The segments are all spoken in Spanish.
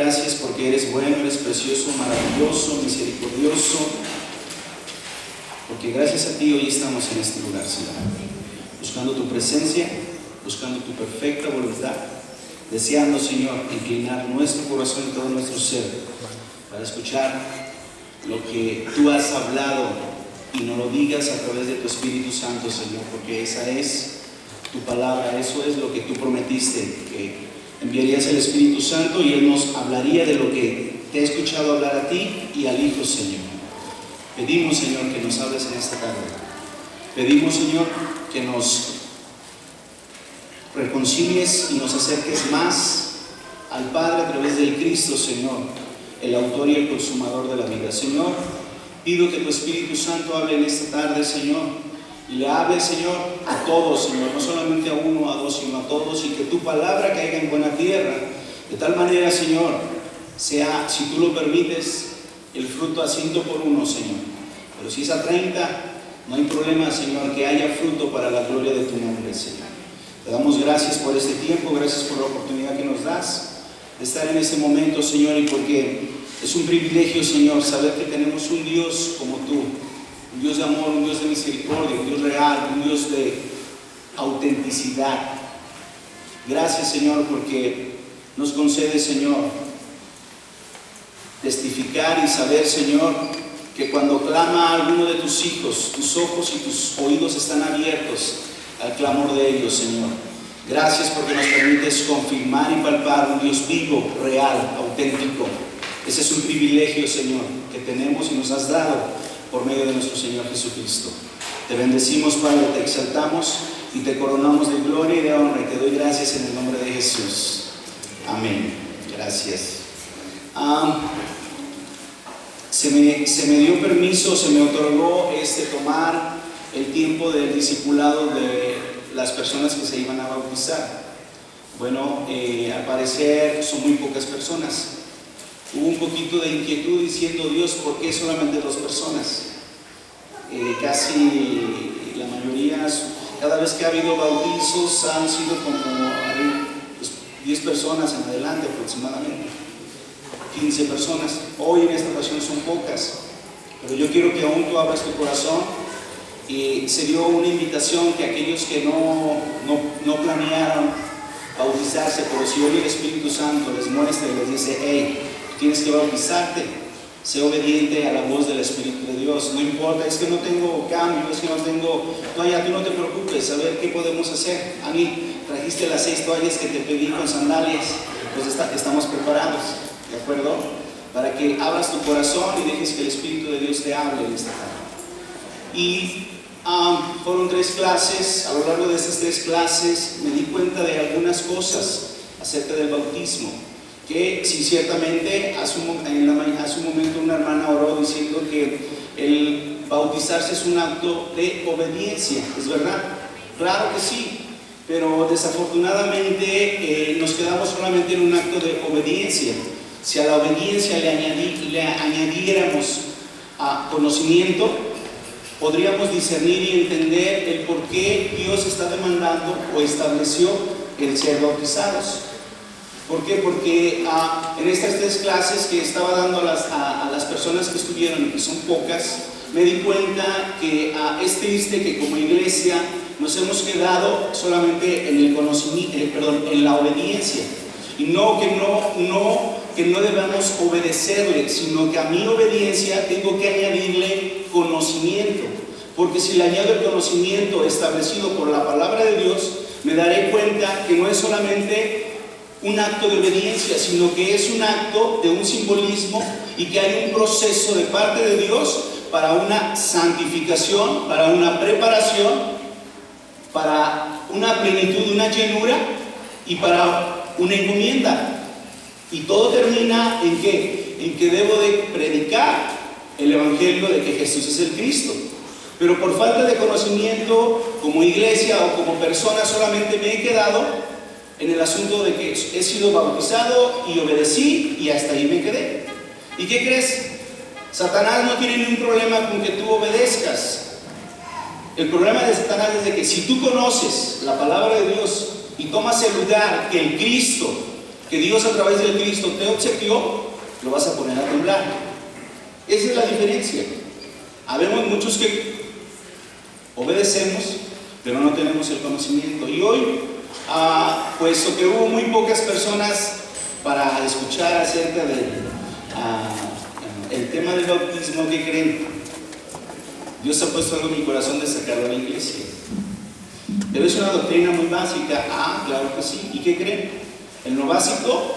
gracias porque eres bueno, eres precioso, maravilloso, misericordioso. Porque gracias a ti hoy estamos en este lugar, Señor. Buscando tu presencia, buscando tu perfecta voluntad. Deseando, Señor, inclinar nuestro corazón y todo nuestro ser para escuchar lo que tú has hablado y nos lo digas a través de tu Espíritu Santo, Señor, porque esa es tu palabra, eso es lo que tú prometiste, que enviarías el Espíritu Santo y Él nos hablaría de lo que te he escuchado hablar a ti y al Hijo, Señor. Pedimos, Señor, que nos hables en esta tarde. Pedimos, Señor, que nos reconcilies y nos acerques más al Padre a través del Cristo, Señor, el autor y el consumador de la vida. Señor, pido que tu Espíritu Santo hable en esta tarde, Señor, y le hable, Señor, a todos, Señor, no solamente a uno, a dos, sino a todos, y que tu palabra caiga en buena tierra, de tal manera, Señor, sea, si tú lo permites, el fruto a 100 por 1, Señor, pero si es a 30, no hay problema, Señor, que haya fruto para la gloria de tu nombre, Señor. Te damos gracias por este tiempo, gracias por la oportunidad que nos das de estar en este momento, Señor, y porque es un privilegio, Señor, saber que tenemos un Dios como tú, un Dios de amor, un Dios de misericordia, un Dios real, un Dios de autenticidad. Gracias, Señor, porque nos concede, Señor, testificar y saber, Señor, que cuando clama a alguno de tus hijos, tus ojos y tus oídos están abiertos al clamor de ellos, Señor. Gracias porque nos permites confirmar y palpar un Dios vivo, real, auténtico. Ese es un privilegio, Señor, que tenemos y nos has dado por medio de nuestro Señor Jesucristo. Te bendecimos, Padre, te exaltamos y te coronamos de gloria y de honra, y te doy gracias en el nombre de Jesús. Amén. Gracias. Se me dio permiso, se me otorgó tomar el tiempo del discipulado de las personas que se iban a bautizar. Bueno, al parecer son muy pocas personas. Hubo un poquito de inquietud diciendo, Dios, ¿por qué solamente 2 personas? Casi la mayoría, cada vez que ha habido bautizos han sido como 10 personas en adelante aproximadamente, 15 personas. Hoy en esta ocasión son pocas, pero yo quiero que aún tú abras tu corazón. Y se dio una invitación que aquellos que no planearon bautizarse, pero si hoy el Espíritu Santo les muestra y les dice, hey, tienes que bautizarte, sé obediente a la voz del Espíritu de Dios. No importa, es que no tengo cambio, es que no tengo toalla, tú no te preocupes, a ver qué podemos hacer. A mí trajiste las 6 toallas que te pedí con sandalias, pues estamos preparados, ¿de acuerdo? Para que abras tu corazón y dejes que el Espíritu de Dios te hable en esta tarde. Y fueron 3 clases. A lo largo de estas 3 clases me di cuenta de algunas cosas acerca del bautismo, que sí, ciertamente hace un momento una hermana oró diciendo que el bautizarse es un acto de obediencia, ¿es verdad? Claro que sí, pero desafortunadamente nos quedamos solamente en un acto de obediencia. Si a la obediencia le añadiéramos conocimiento, podríamos discernir y entender el por qué Dios está demandando o estableció el ser bautizados. ¿Por qué? Porque en estas 3 clases que estaba dando a las personas que estuvieron, y que son pocas, me di cuenta que es triste que como iglesia nos hemos quedado solamente en el conocimiento, en la obediencia, y que no debamos obedecerle, sino que a mi obediencia tengo que añadirle conocimiento, porque si le añado el conocimiento establecido por la palabra de Dios, me daré cuenta que no es solamente un acto de obediencia, sino que es un acto de un simbolismo, y que hay un proceso de parte de Dios para una santificación, para una preparación, para una plenitud, una llenura y para una encomienda. Y todo termina ¿en qué? En que debo de predicar el evangelio de que Jesús es el Cristo. Pero por falta de conocimiento, como iglesia o como persona, solamente me he quedado en el asunto de que he sido bautizado y obedecí, y hasta ahí me quedé. ¿Y qué crees? Satanás no tiene ningún problema con que tú obedezcas. El problema de Satanás es de que si tú conoces la palabra de Dios y tomas el lugar que el Cristo que Dios a través del Cristo te obsequió, lo vas a poner a temblar. Esa es la diferencia. Habemos muchos que obedecemos, pero no tenemos el conocimiento. Y hoy, puesto que hubo muy pocas personas para escuchar acerca del el tema del bautismo, ¿qué creen? Dios ha puesto algo en mi corazón de sacarlo a la iglesia. Pero es una doctrina muy básica. Claro que sí. ¿Y qué creen? En lo básico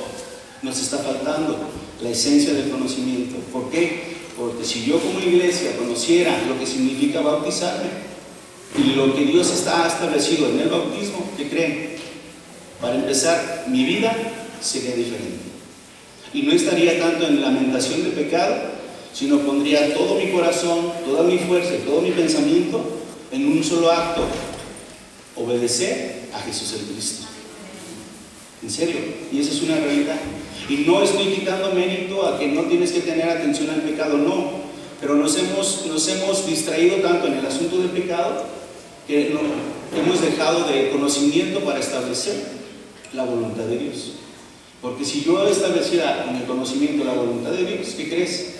nos está faltando la esencia del conocimiento. ¿Por qué? Porque si yo como iglesia conociera lo que significa bautizarme y lo que Dios está establecido en el bautismo, ¿qué creen? Para empezar, mi vida sería diferente. Y no estaría tanto en lamentación de pecado, sino pondría todo mi corazón, toda mi fuerza y todo mi pensamiento en un solo acto: obedecer a Jesús el Cristo. En serio, y esa es una realidad. Y no estoy quitando mérito a que no tienes que tener atención al pecado, no. Pero nos hemos distraído tanto en el asunto del pecado que hemos dejado de conocimiento para establecer la voluntad de Dios. Porque si yo estableciera con el conocimiento la voluntad de Dios, ¿qué crees?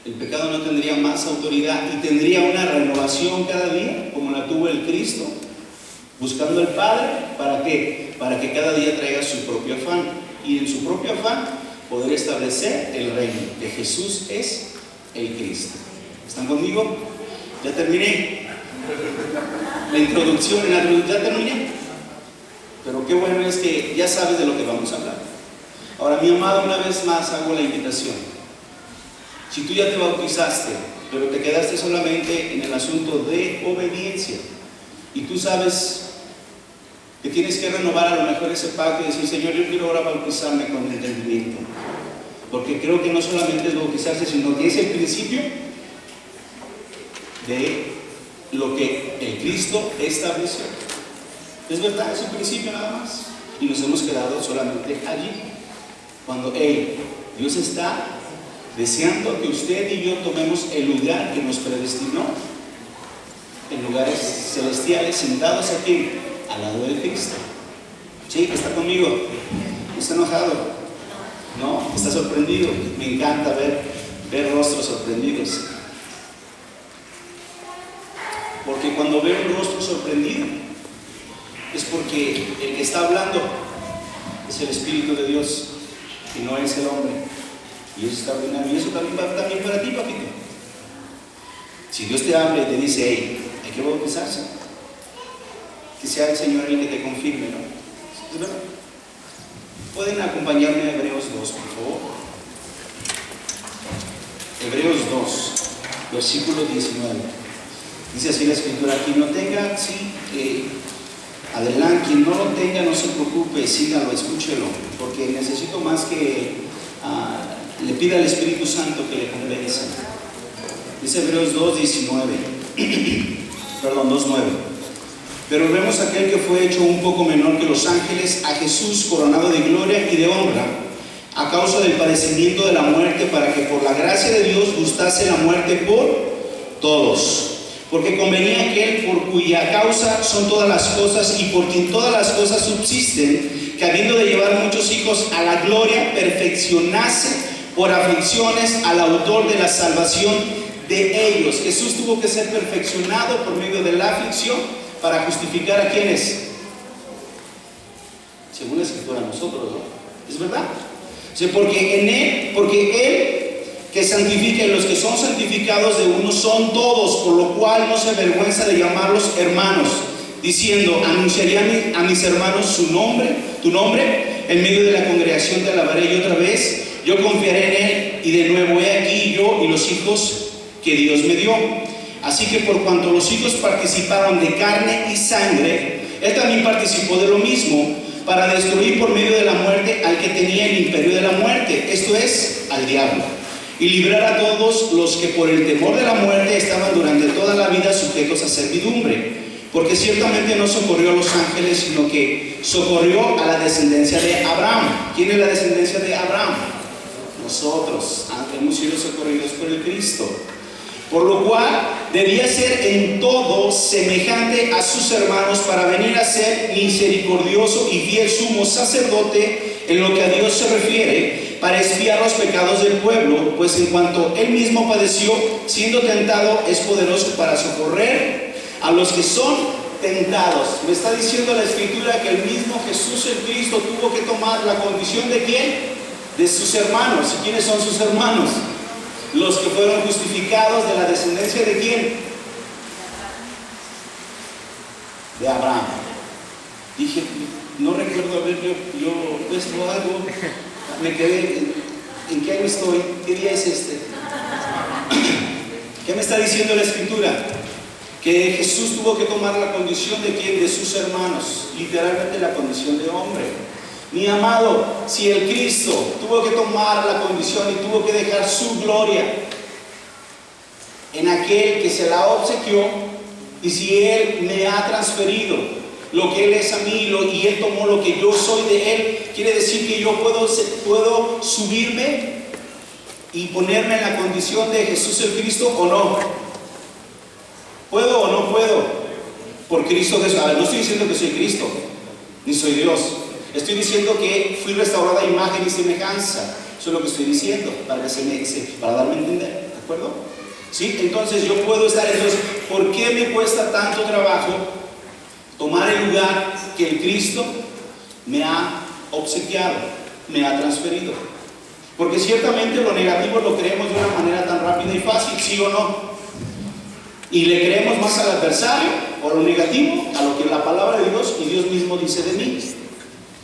El pecado no tendría más autoridad y tendría una renovación cada día, como la tuvo el Cristo, buscando al Padre. ¿Para qué? Para que cada día traiga su propio afán, y en su propio afán poder establecer el reino, que Jesús es el Cristo. ¿Están conmigo? Ya terminé la introducción, ya terminé. Pero qué bueno es que ya sabes de lo que vamos a hablar. Ahora, mi amado, una vez más hago la invitación. Si tú ya te bautizaste, pero te quedaste solamente en el asunto de obediencia, y tú sabes que tienes que renovar a lo mejor ese pacto y decir: Señor, yo quiero ahora bautizarme con entendimiento, porque creo que no solamente es bautizarse, sino que es el principio de lo que el Cristo estableció. Es verdad, es un principio nada más, y nos hemos quedado solamente allí, cuando Dios está deseando que usted y yo tomemos el lugar que nos predestinó, en lugares celestiales, sentados aquí al lado del Cristo. ¿Sí? ¿Está conmigo? ¿Está enojado? ¿No? ¿Está sorprendido? Me encanta ver rostros sorprendidos, porque cuando veo un rostro sorprendido es porque el que está hablando es el Espíritu de Dios y no es el hombre. Y eso está ordinario. Y eso también va también para ti, papito. Si Dios te habla y te dice: hay que bautizarse, que sea el Señor el que te confirme, ¿no? ¿Es verdad? Pueden acompañarme a Hebreos 2, por favor. Hebreos 2, versículo 19. Dice así la Escritura: quien no tenga, adelante, quien no lo tenga, no se preocupe, sígalo, escúchelo, porque necesito más que le pida al Espíritu Santo que le convenza. Dice Hebreos 2:19, perdón, 2:9. Pero vemos a aquel que fue hecho un poco menor que los ángeles, a Jesús coronado de gloria y de honra, a causa del padecimiento de la muerte, para que por la gracia de Dios gustase la muerte por todos. Porque convenía que Él, por cuya causa son todas las cosas y por quien todas las cosas subsisten, que habiendo de llevar muchos hijos a la gloria, perfeccionase por aflicciones al autor de la salvación de ellos. Jesús tuvo que ser perfeccionado por medio de la aflicción para justificar a quienes, según la Escritura, nosotros, ¿no? ¿Es verdad? O sea, porque Él que santifica, y los que son santificados de uno son todos, por lo cual no se avergüenza de llamarlos hermanos, diciendo: anunciaré a mis hermanos tu nombre, en medio de la congregación te alabaré, y otra vez yo confiaré en Él, y de nuevo he aquí yo y los hijos que Dios me dio. Así que por cuanto los hijos participaron de carne y sangre, Él también participó de lo mismo, para destruir por medio de la muerte al que tenía el imperio de la muerte, esto es, al diablo, y librar a todos los que por el temor de la muerte estaban durante toda la vida sujetos a servidumbre. Porque ciertamente no socorrió a los ángeles, sino que socorrió a la descendencia de Abraham. ¿Quién es la descendencia de Abraham? Nosotros hemos sido socorridos por el Cristo. Por lo cual debía ser en todo semejante a sus hermanos, para venir a ser misericordioso y fiel sumo sacerdote en lo que a Dios se refiere, para expiar los pecados del pueblo, pues en cuanto Él mismo padeció, siendo tentado, es poderoso para socorrer a los que son tentados. Me está diciendo la Escritura que el mismo Jesús el Cristo tuvo que tomar la condición ¿de quién? De sus hermanos. ¿Y quiénes son sus hermanos? Los que fueron justificados de la descendencia ¿de quién? De Abraham. Dije, no recuerdo haber yo puesto algo, me quedé, ¿en qué año estoy? ¿Qué día es este? ¿Qué me está diciendo la Escritura? Que Jesús tuvo que tomar la condición ¿de quién? De sus hermanos, literalmente la condición de hombre. Mi amado, si el Cristo tuvo que tomar la condición y tuvo que dejar su gloria en aquel que se la obsequió, y si Él me ha transferido lo que Él es a mí y Él tomó lo que yo soy de Él, quiere decir que yo puedo subirme y ponerme en la condición de Jesús el Cristo o no. ¿Puedo o no puedo? Por Cristo Jesús. A ver, no estoy diciendo que soy Cristo, ni soy Dios. Estoy diciendo que fui restaurada a imagen y semejanza. Eso es lo que estoy diciendo, para darme a entender. ¿De acuerdo? ¿Sí? Entonces yo puedo estar. Entonces, ¿por qué me cuesta tanto trabajo tomar el lugar que el Cristo me ha obsequiado, me ha transferido? Porque ciertamente lo negativo lo creemos de una manera tan rápida y fácil, ¿sí o no? Y le creemos más al adversario o lo negativo a lo que la palabra de Dios y Dios mismo dice de mí.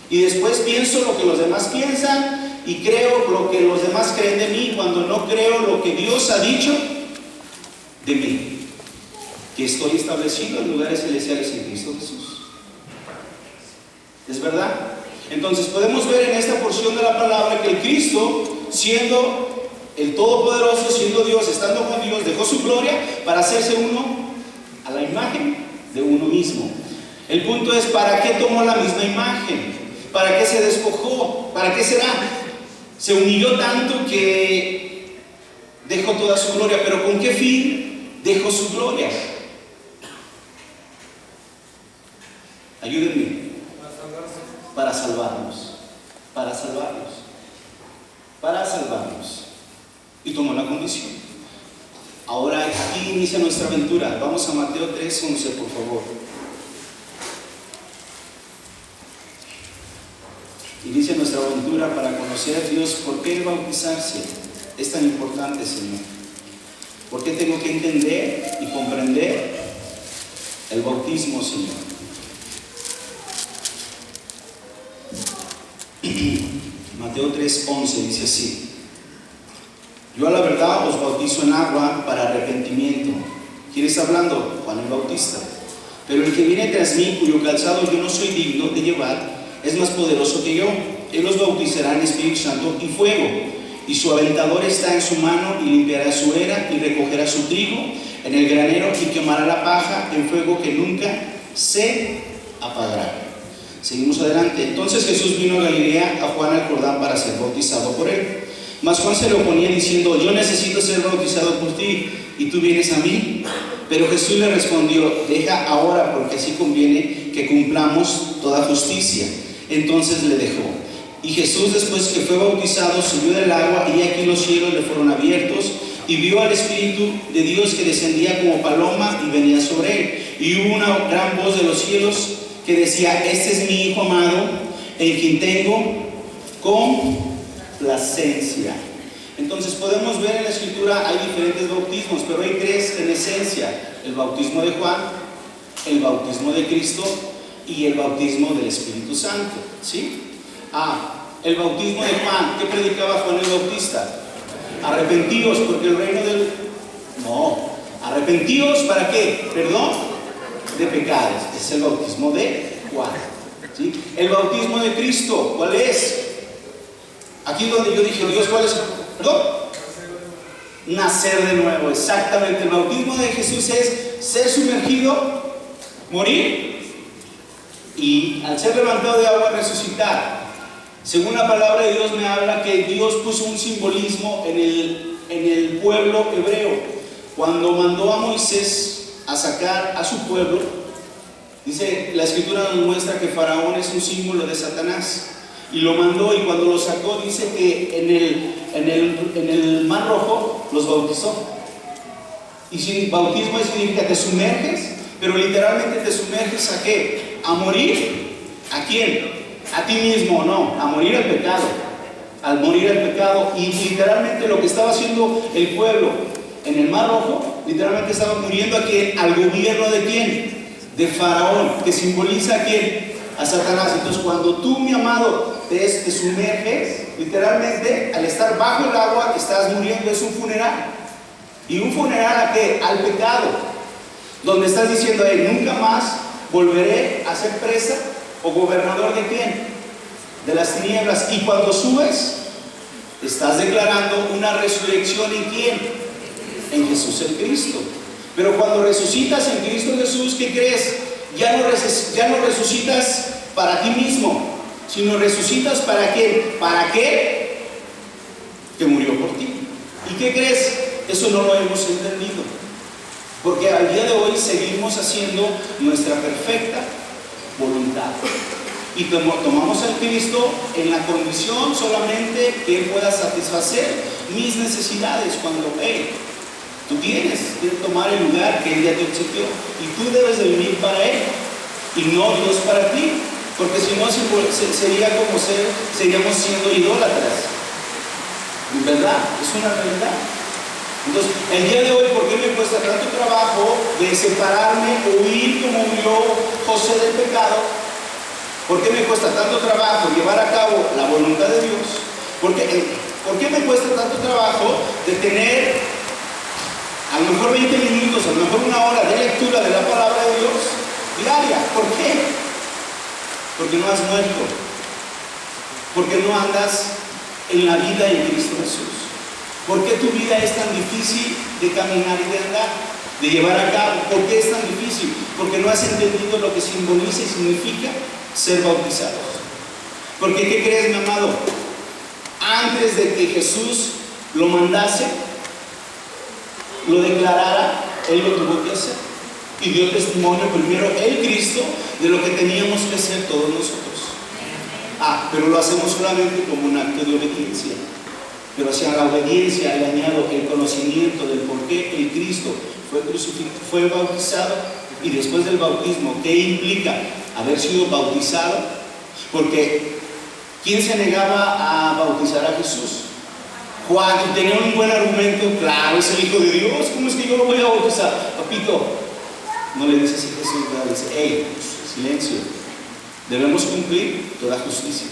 Y después pienso lo que los demás piensan y creo lo que los demás creen de mí cuando no creo lo que Dios ha dicho de mí, que estoy establecido en lugares celestiales en Cristo Jesús. ¿Es verdad? Entonces podemos ver en esta porción de la palabra que el Cristo, siendo el Todopoderoso, siendo Dios, estando con Dios, dejó su gloria para hacerse uno a la imagen de uno mismo. El punto es, ¿para qué tomó la misma imagen? ¿Para qué se despojó? ¿Para qué será? Se humilló tanto que dejó toda su gloria, pero ¿con qué fin dejó su gloria? Ayúdenme. Para salvarnos. Para salvarnos. Para salvarnos. Y tomó la condición. Ahora aquí inicia nuestra aventura. Vamos a Mateo 3:11, por favor. Inicia nuestra aventura para conocer a Dios. ¿Por qué bautizarse es tan importante, Señor? ¿Por qué tengo que entender y comprender el bautismo, Señor? Mateo 3:11 dice así: yo a la verdad os bautizo en agua para arrepentimiento. ¿Quién está hablando? Juan el Bautista. Pero el que viene tras mí, cuyo calzado yo no soy digno de llevar, es más poderoso que yo. Él os bautizará en Espíritu Santo y fuego, y su aventador está en su mano, y limpiará su era y recogerá su trigo en el granero, y quemará la paja en fuego que nunca se apagará. Seguimos adelante. Entonces Jesús vino a Galilea, a Juan al Jordán, para ser bautizado por él. Mas Juan se lo oponía diciendo: yo necesito ser bautizado por ti, y tú vienes a mí. Pero Jesús le respondió: deja ahora, porque así conviene que cumplamos toda justicia. Entonces le dejó. Y Jesús, después que fue bautizado, subió del agua, y aquí los cielos le fueron abiertos, y vio al Espíritu de Dios que descendía como paloma y venía sobre él. Y hubo una gran voz de los cielos que decía: este es mi Hijo amado, en quien tengo complacencia. Entonces podemos ver en la Escritura hay diferentes bautismos, pero hay tres en esencia: el bautismo de Juan, el bautismo de Cristo y el bautismo del Espíritu Santo. ¿Sí? El bautismo de Juan. ¿Qué predicaba Juan el Bautista? Arrepentíos, porque el reino del... No, arrepentíos, ¿para qué? Perdón de pecados. Es el bautismo de Juan. ¿Sí? El bautismo de Cristo, ¿cuál es? Aquí donde yo dije, Dios, ¿cuál es? ¿Perdón? Nacer de nuevo, exactamente. El bautismo de Jesús es ser sumergido, morir, y al ser levantado de agua resucitar. Según la palabra de Dios me habla que Dios puso un simbolismo en el pueblo hebreo. Cuando mandó a Moisés a sacar a su pueblo, dice, la Escritura nos muestra que Faraón es un símbolo de Satanás. y lo mandó, y cuando lo sacó dice que en el Mar Rojo los bautizó. Y si bautismo significa te sumerges, pero literalmente te sumerges ¿a qué? ¿A morir? ¿A quién? A ti mismo, no, a morir al pecado. Al morir al pecado. Y literalmente lo que estaba haciendo el pueblo en el Mar Rojo, literalmente estaba muriendo ¿a quién? Al gobierno de quién? De Faraón, que simboliza ¿a quién? A Satanás. Entonces cuando tú, mi amado, te sumerges, literalmente al estar bajo el agua estás muriendo, es un funeral. ¿Y un funeral a qué? Al pecado, donde estás diciendo, nunca más volveré a ser presa o gobernador de quién? De las tinieblas. Y cuando subes, estás declarando una resurrección ¿en quién? En Jesús el Cristo. Pero cuando resucitas en Cristo Jesús, ¿qué crees? Ya no resucitas para ti mismo, sino resucitas ¿para quién? ¿Para qué? Que murió por ti. ¿Y qué crees? Eso no lo hemos entendido, porque al día de hoy seguimos haciendo nuestra perfecta voluntad y tomamos al Cristo en la condición solamente que Él pueda satisfacer mis necesidades, cuando tú tienes que tomar el lugar que Él ya te obsequió y tú debes de vivir para Él y no Dios para ti, porque si no sería como seríamos siendo idólatras. ¿Verdad? Es una realidad. Entonces, el día de hoy, ¿por qué me cuesta tanto trabajo de separarme, huir como huyó José del pecado? ¿Por qué me cuesta tanto trabajo llevar a cabo la voluntad de Dios? ¿Por qué me cuesta tanto trabajo de tener a lo mejor 20 minutos, a lo mejor una hora de lectura de la palabra de Dios diaria? ¿Por qué? Porque no has muerto, porque no andas en la vida en Cristo Jesús. ¿Por qué tu vida es tan difícil de caminar y de andar, de llevar a cabo? ¿Por qué es tan difícil? Porque no has entendido lo que simboliza y significa ser bautizados. Porque ¿qué crees, mi amado? Antes de que Jesús lo mandase, lo declarara, Él lo tuvo que hacer. Y dio testimonio primero el Cristo de lo que teníamos que hacer todos nosotros. Pero lo hacemos solamente como un acto de obediencia. Pero hacia la obediencia le añado el conocimiento del por qué el Cristo fue bautizado, y después del bautismo, ¿qué implica haber sido bautizado? Porque ¿quién se negaba a bautizar a Jesús? Juan, tenía un buen argumento, claro, es el Hijo de Dios, ¿cómo es que yo lo voy a bautizar? Papito, no le dice así Jesús, le dice, silencio, debemos cumplir toda justicia.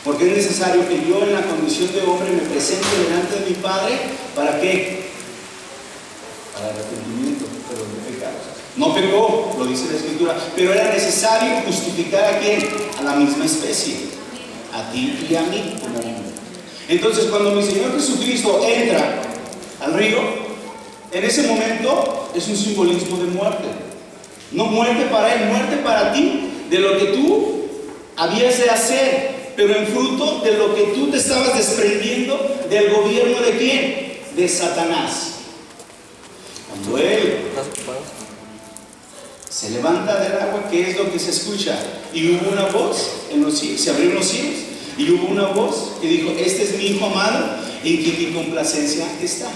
Porque es necesario que yo en la condición de hombre me presente delante de mi Padre, ¿para qué? Para arrepentimiento, perdón de pecados. No pecó, lo dice la Escritura, pero era necesario justificar ¿a quién? A la misma especie, a ti y a mí como hombre. Entonces cuando mi Señor Jesucristo entra al río, en ese momento es un simbolismo de muerte. No muerte para Él, muerte para ti, de lo que tú habías de hacer, pero en fruto de lo que tú te estabas desprendiendo del gobierno ¿de quién? De Satanás. Cuando Él se levanta del agua, ¿qué es lo que se escucha? Y hubo una voz en los cielos, se abrieron los cielos, y hubo una voz que dijo, este es mi Hijo amado, en quien mi complacencia está.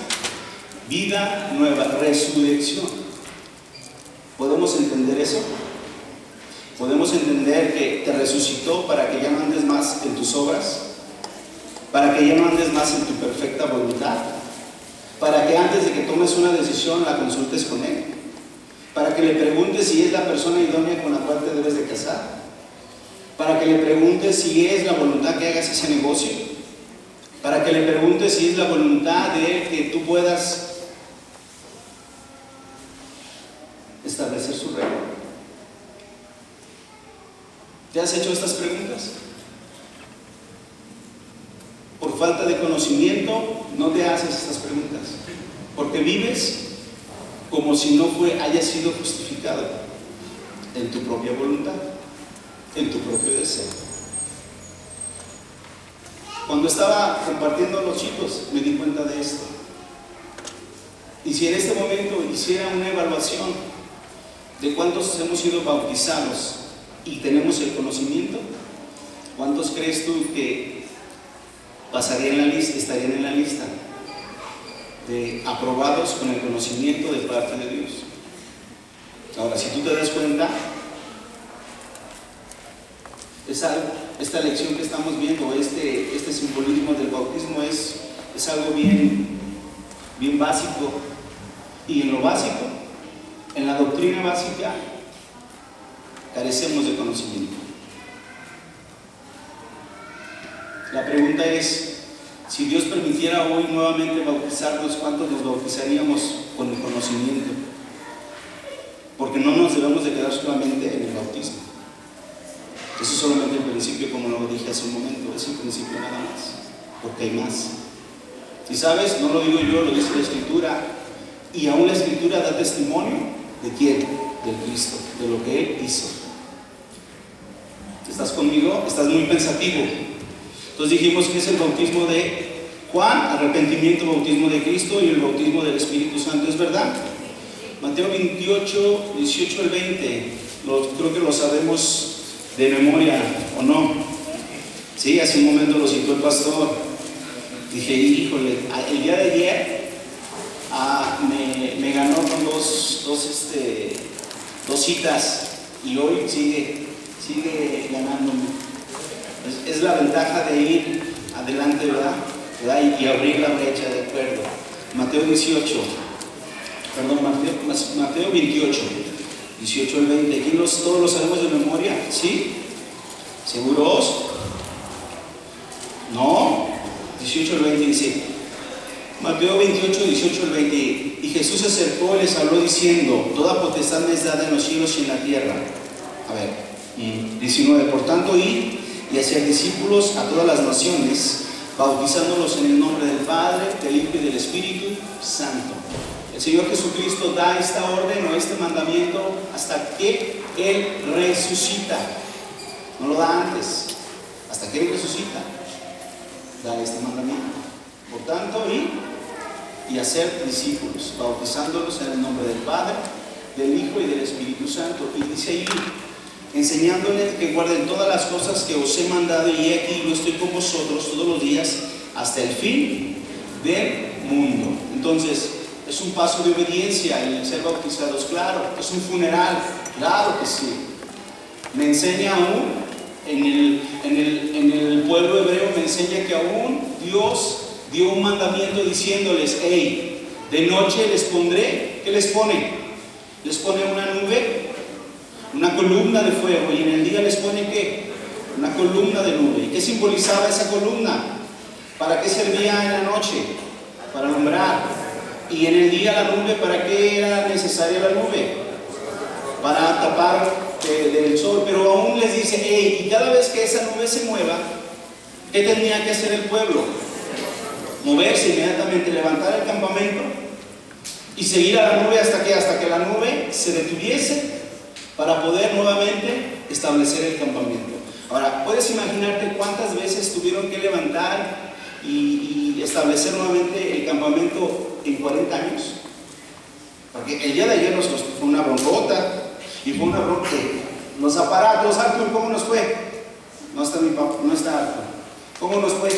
Vida nueva, resurrección. ¿Podemos entender eso? Podemos entender que te resucitó para que ya no andes más en tus obras, para que ya no andes más en tu perfecta voluntad, para que antes de que tomes una decisión la consultes con Él, para que le preguntes si es la persona idónea con la cual te debes de casar, para que le preguntes si es la voluntad que hagas ese negocio, para que le preguntes si es la voluntad de Él que tú puedas establecer su reino. ¿Te has hecho estas preguntas? Por falta de conocimiento no te haces estas preguntas, porque vives como si no haya sido justificado en tu propia voluntad, en tu propio deseo. Cuando estaba compartiendo a los chicos me di cuenta de esto. Y si en este momento hiciera una evaluación de cuántos hemos sido bautizados y tenemos el conocimiento, ¿Cuántos crees tú que pasarían en la lista, estarían en la lista de aprobados con el conocimiento de parte de Dios? Ahora, si tú te das cuenta, esta lección que estamos viendo, este simbolismo del bautismo es algo bien básico. Y en lo básico, en la doctrina básica, carecemos de conocimiento. La pregunta es, si Dios permitiera hoy nuevamente bautizarnos, ¿cuántos nos bautizaríamos con el conocimiento? Porque no nos debemos de quedar solamente en el bautismo. Eso es solamente el principio, como lo dije hace un momento, es el principio nada más, porque hay más. Si sabes, no lo digo yo, lo dice la Escritura, y aún la Escritura da testimonio ¿de quién? Del Cristo, de lo que Él hizo. ¿Estás conmigo? Estás muy pensativo. Entonces dijimos que es el bautismo de Juan, arrepentimiento, bautismo de Cristo, y el bautismo del Espíritu Santo, ¿es verdad? Mateo 28, 18 al 20, creo que lo sabemos de memoria, ¿o no? Sí, hace un momento lo citó el pastor. Dije, híjole, el día de ayer me ganó con dos citas, y hoy sigue ganándome. Es la ventaja de ir adelante, ¿verdad? Y abrir la brecha, de acuerdo. Mateo 28, 18 al 20. Aquí todos lo sabemos de memoria, ¿sí? ¿Seguros? No. 18 al 20 dice, Mateo 28, 18 al 20. Y Jesús se acercó y les habló diciendo, toda potestad me es dada en los cielos y en la tierra. A ver, 19. Por tanto, id y hacer discípulos a todas las naciones, bautizándolos en el nombre del Padre, del Hijo y del Espíritu Santo. El Señor Jesucristo da esta orden o este mandamiento hasta que Él resucita. No lo da antes, hasta que Él resucita, da este mandamiento. Por tanto, y hacer discípulos, bautizándolos en el nombre del Padre, del Hijo y del Espíritu Santo. Y dice ahí, enseñándoles que guarden todas las cosas que os he mandado, y he aquí yo estoy con vosotros todos los días hasta el fin del mundo. Entonces, es un paso de obediencia el ser bautizados, claro. Es un funeral, claro que sí. Me enseña aún, en el pueblo hebreo me enseña que aún Dios dio un mandamiento diciéndoles, hey, de noche les pondré, ¿qué les pone? Les pone una nube, una columna de fuego, y en el día les pone ¿qué? Una columna de nube. ¿Y qué simbolizaba esa columna? ¿Para qué servía en la noche? Para alumbrar. Y en el día la nube, ¿para qué era necesaria la nube? Para tapar del sol. Pero aún les dice, hey, y cada vez que esa nube se mueva, ¿qué tenía que hacer el pueblo? Moverse inmediatamente, levantar el campamento y seguir a la nube hasta que la nube se detuviese para poder nuevamente establecer el campamento. Ahora, ¿puedes imaginarte cuántas veces tuvieron que levantar y establecer nuevamente el campamento en 40 años? Porque el día de ayer fue una broncota, y fue una bronca. Los aparatos, Arthur, ¿cómo nos fue? No está mi papá, no está Arthur. ¿Cómo nos fue?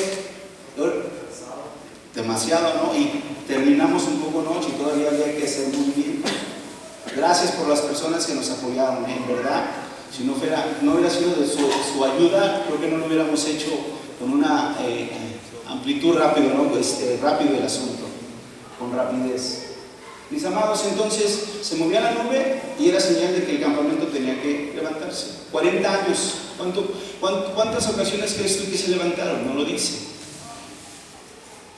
Demasiado, ¿no? Y terminamos un poco noche y todavía había que hacer muy bien. Gracias por las personas que nos apoyaron, en verdad. Si no hubiera sido de su ayuda, creo que no lo hubiéramos hecho con una amplitud rápido, ¿no? Rápido el asunto, con rapidez. Mis amados, entonces se movía la nube y era señal de que el campamento tenía que levantarse. 40 años. ¿Cuántas ocasiones crees tú que se levantaron? No lo dice.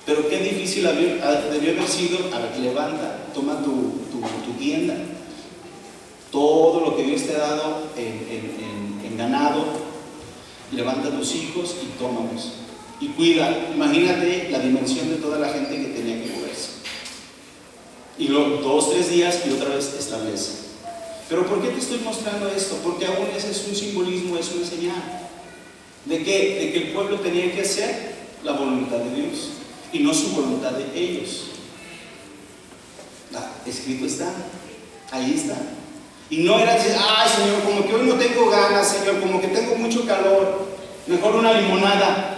Pero qué difícil debió haber sido. A ver, levanta, toma tu tienda, todo lo que Dios te ha dado en ganado, levanta a tus hijos y tómalos. Y cuida. Imagínate la dimensión de toda la gente que tenía que moverse. Y luego 2, 3 días y otra vez establece. Pero ¿por qué te estoy mostrando esto? Porque aún ese es un simbolismo, es una señal de que el pueblo tenía que hacer la voluntad de Dios y no su voluntad de ellos. Escrito está, ahí está. Y no era decir, ay Señor, como que hoy no tengo ganas, Señor, como que tengo mucho calor. Mejor una limonada.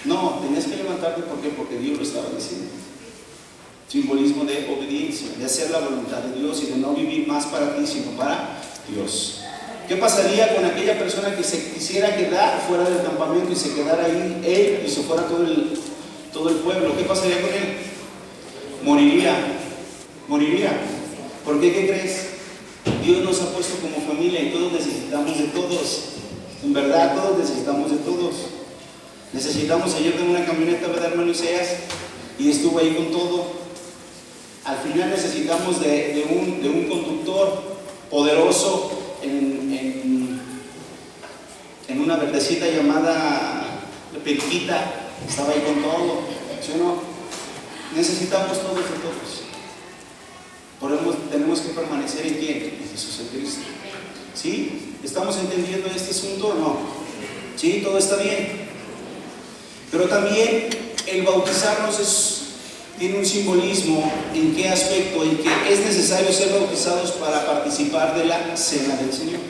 No, tenías que levantarte. ¿Por qué? Porque Dios lo estaba diciendo. Simbolismo de obediencia, de hacer la voluntad de Dios y de no vivir más para ti, sino para Dios. ¿Qué pasaría con aquella persona que se quisiera quedar fuera del campamento y se quedara ahí él y se fuera todo el pueblo? ¿Qué pasaría con él? Moriría. ¿Por qué? ¿Qué crees? Dios nos ha puesto como familia y todos necesitamos de todos. En verdad, todos necesitamos de todos. Necesitamos. Ayer tengo una camioneta, ¿verdad, hermano Isaías? Y estuvo ahí con todo. Al final necesitamos de un conductor poderoso en una verdecita llamada Periquita. Estaba ahí con todo, ¿sí o no? Necesitamos todos de todos. Por eso tenemos que permanecer en ¿quién? En Jesús en Cristo. ¿Sí? ¿Estamos entendiendo este asunto o no? ¿Sí? ¿Todo está bien? Pero también el bautizarnos tiene un simbolismo. ¿En qué aspecto? En que es necesario ser bautizados para participar de la cena del Señor.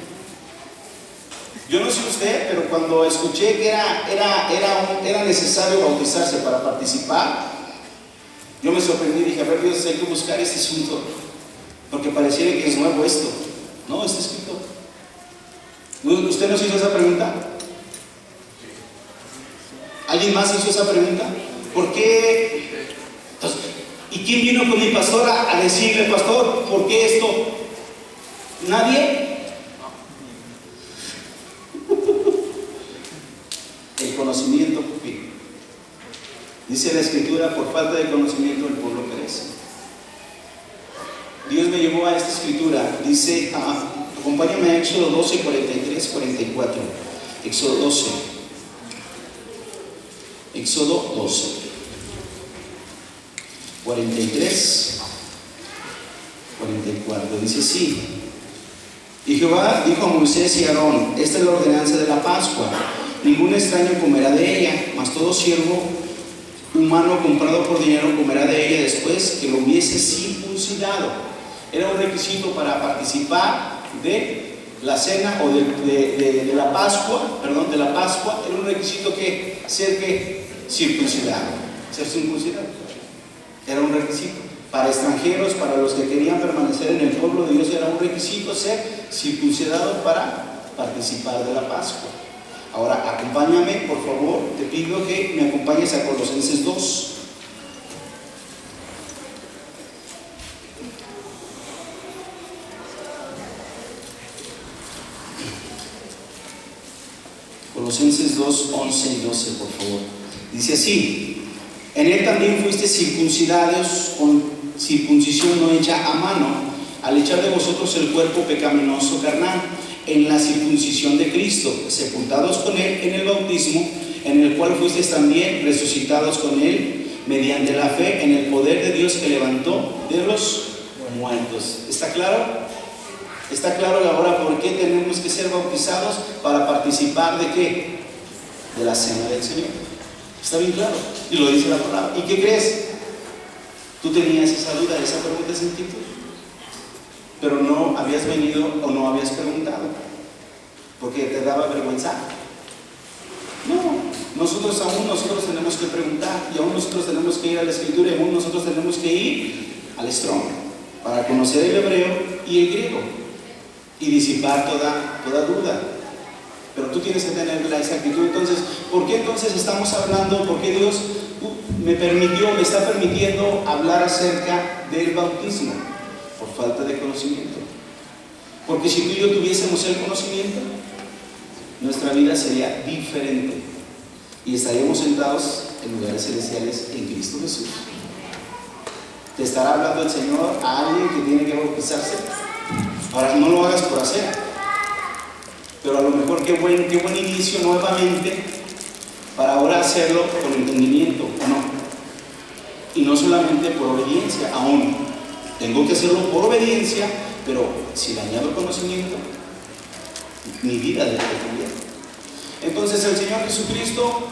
Yo no sé usted, pero cuando escuché que era necesario bautizarse para participar, yo me sorprendí y dije, a ver, Dios, hay que buscar este asunto, porque pareciera que es nuevo esto. No, está escrito. ¿Usted nos hizo esa pregunta? ¿Alguien más hizo esa pregunta? ¿Por qué? Entonces, ¿y quién vino con mi pastora a decirle, pastor, ¿por qué esto? ¿Nadie? El conocimiento. Dice la Escritura, por falta de conocimiento el pueblo perece. Dios me llevó a esta Escritura. Dice, acompáñame a Éxodo 12, 43, 44. Éxodo 12. Éxodo 12, 43, 44. Dice así: y Jehová dijo a Moisés y a Aarón, esta es la ordenanza de la Pascua. Ningún extraño comerá de ella, mas todo siervo humano comprado por dinero comerá de ella después que lo hubiese circuncidado. Era un requisito para participar de la cena o de la Pascua, perdón, de la Pascua. Era un requisito que ser circuncidado, ser circuncidado. Era un requisito. Para extranjeros, para los que querían permanecer en el pueblo de Dios, era un requisito ser circuncidado para participar de la Pascua. Ahora, acompáñame, por favor, te pido que me acompañes a Colosenses 2. Colosenses 2, 11 y 12, por favor. Dice así: en él también fuiste circuncidados con circuncisión no hecha a mano, al echar de vosotros el cuerpo pecaminoso carnal, en la circuncisión de Cristo, sepultados con él en el bautismo, en el cual fuisteis también resucitados con él, mediante la fe en el poder de Dios que levantó de los muertos. ¿Está claro? ¿Está claro ahora por qué tenemos que ser bautizados? Para participar ¿de qué? De la cena del Señor. ¿Está bien claro? Y lo dice la palabra. ¿Y qué crees? Tú tenías esa duda, esa pregunta en ti, pero no habías venido o no habías preguntado porque te daba vergüenza. No, nosotros tenemos que preguntar, y aún nosotros tenemos que ir a la Escritura, y aún nosotros tenemos que ir al Strong para conocer el hebreo y el griego y disipar toda duda. Pero tú tienes que tener esa actitud. Entonces, ¿por qué entonces estamos hablando? ¿Por qué Dios me está permitiendo hablar acerca del bautismo? Por falta de conocimiento. Porque si tú y yo tuviésemos el conocimiento, nuestra vida sería diferente y estaríamos sentados en lugares celestiales en Cristo Jesús. ¿Te estará hablando el Señor a alguien que tiene que bautizarse? Ahora, no lo hagas por hacer, pero a lo mejor qué buen inicio nuevamente para ahora hacerlo con entendimiento, ¿o no? Y no solamente por obediencia, aún tengo que hacerlo por obediencia, pero si le añado conocimiento, mi vida debe cambiar. Entonces el Señor Jesucristo